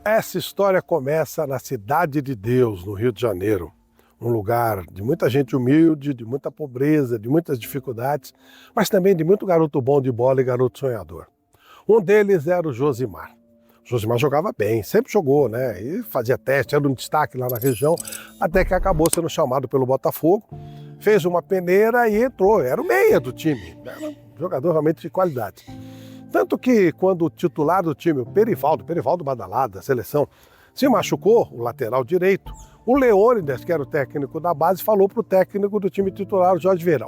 Essa história começa na Cidade de Deus, no Rio de Janeiro. Um lugar de muita gente humilde, de muita pobreza, de muitas dificuldades, mas também de muito garoto bom de bola e garoto sonhador. Um deles era o Josimar. O Josimar jogava bem, sempre jogou, né? E fazia teste, era um destaque lá na região, até que acabou sendo chamado pelo Botafogo, fez uma peneira e entrou. Era o meia do time, era um jogador realmente de qualidade. Tanto que quando o titular do time, o Perivaldo Badalado, da seleção, se machucou, o lateral direito, o Leônidas, que era o técnico da base, falou para o técnico do time titular, o Jorge Vieira,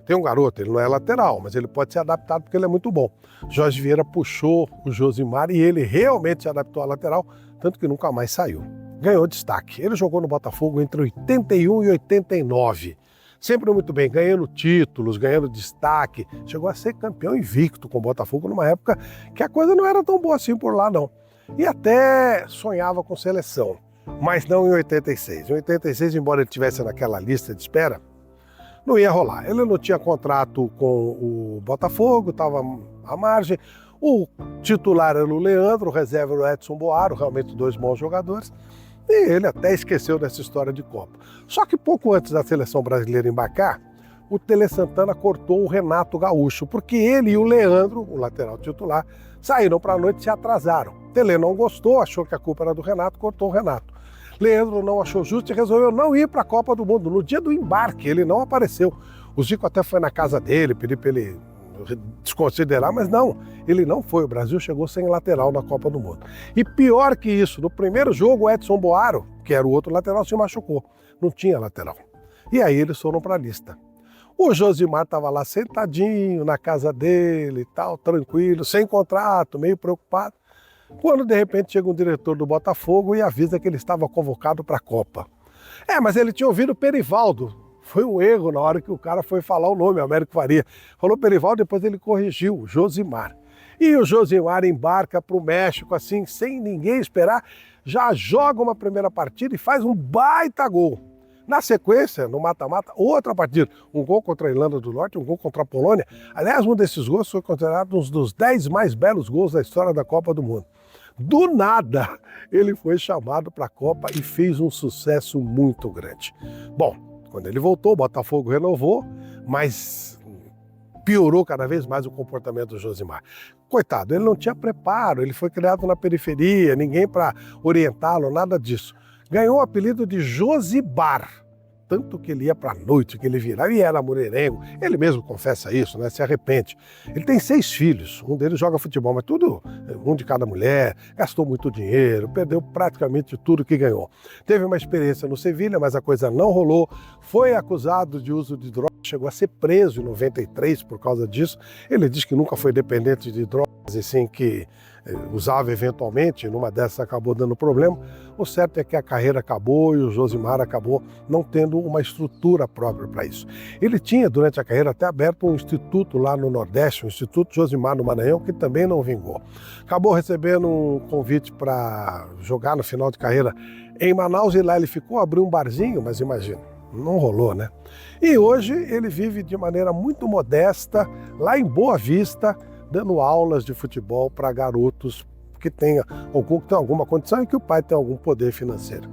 tem um garoto, ele não é lateral, mas ele pode ser adaptado porque ele é muito bom. Jorge Vieira puxou o Josimar e ele realmente se adaptou à lateral, tanto que nunca mais saiu. Ganhou destaque. Ele jogou no Botafogo entre 81 e 89. Sempre muito bem, ganhando títulos, ganhando destaque. Chegou a ser campeão invicto com o Botafogo numa época que a coisa não era tão boa assim por lá, não. E até sonhava com seleção, mas não em 86. Em 86, embora ele estivesse naquela lista de espera, não ia rolar. Ele não tinha contrato com o Botafogo, estava à margem. O titular era o Leandro, o reserva era o Edson Boaro, realmente dois bons jogadores. E ele até esqueceu dessa história de Copa. Só que pouco antes da seleção brasileira embarcar, o Tele Santana cortou o Renato Gaúcho, porque ele e o Leandro, o lateral titular, saíram para a noite e se atrasaram. Tele não gostou, achou que a culpa era do Renato, cortou o Renato. Leandro não achou justo e resolveu não ir para a Copa do Mundo. No dia do embarque, ele não apareceu. O Zico até foi na casa dele, pediu para ele desconsiderar, mas não, ele não foi. O Brasil chegou sem lateral na Copa do Mundo. E pior que isso, no primeiro jogo, o Edson Boaro, que era o outro lateral, se machucou. Não tinha lateral. E aí eles foram para a lista. O Josimar estava lá sentadinho na casa dele e tal, tranquilo, sem contrato, meio preocupado, quando de repente chega um diretor do Botafogo e avisa que ele estava convocado para a Copa. Mas ele tinha ouvido Perivaldo. Foi um erro na hora que o cara foi falar o nome, Américo Faria. Falou Perivaldo, depois ele corrigiu, Josimar. E o Josimar embarca para o México assim, sem ninguém esperar, já joga uma primeira partida e faz um baita gol. Na sequência, no mata-mata, outra partida. Um gol contra a Irlanda do Norte, um gol contra a Polônia. Aliás, um desses gols foi considerado um dos 10 mais belos gols da história da Copa do Mundo. Do nada, ele foi chamado para a Copa e fez um sucesso muito grande. Bom, quando ele voltou, o Botafogo renovou, mas piorou cada vez mais o comportamento do Josimar. Coitado, ele não tinha preparo, ele foi criado na periferia, ninguém para orientá-lo, nada disso. Ganhou o apelido de Josibar, tanto que ele ia para a noite, que ele virava e era mulherengo. Ele mesmo confessa isso, né? Se arrepende. Ele tem 6 filhos, um deles joga futebol, mas tudo, um de cada mulher, gastou muito dinheiro, perdeu praticamente tudo que ganhou. Teve uma experiência no Sevilha, mas a coisa não rolou, foi acusado de uso de drogas, chegou a ser preso em 93 por causa disso. Ele diz que nunca foi dependente de drogas, e sim que usava eventualmente, numa dessas acabou dando problema. O certo é que a carreira acabou e o Josimar acabou não tendo uma estrutura própria para isso. Ele tinha, durante a carreira, até aberto um instituto lá no Nordeste, o Instituto Josimar no Maranhão, que também não vingou. Acabou recebendo um convite para jogar no final de carreira em Manaus e lá ele ficou, abriu um barzinho, mas imagina, não rolou, né? E hoje ele vive de maneira muito modesta, lá em Boa Vista, dando aulas de futebol para garotos que tenham alguma condição e que o pai tem algum poder financeiro.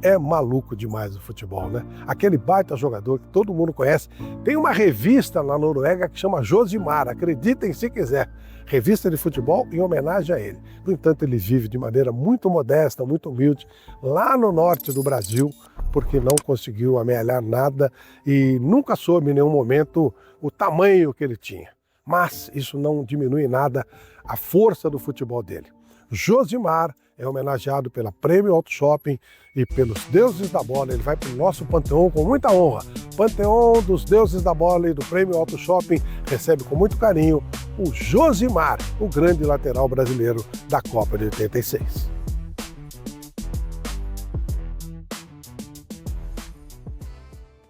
É maluco demais o futebol, né? Aquele baita jogador que todo mundo conhece. Tem uma revista na Noruega que chama Josimar, acreditem se quiser. Revista de futebol em homenagem a ele. No entanto, ele vive de maneira muito modesta, muito humilde, lá no norte do Brasil, porque não conseguiu amealhar nada e nunca soube em nenhum momento o tamanho que ele tinha. Mas isso não diminui nada a força do futebol dele. Josimar é homenageado pela Prêmio Auto Shopping e pelos deuses da bola. Ele vai para o nosso Panteão com muita honra. Panteão dos deuses da bola e do Prêmio Auto Shopping recebe com muito carinho o Josimar, o grande lateral brasileiro da Copa de 86.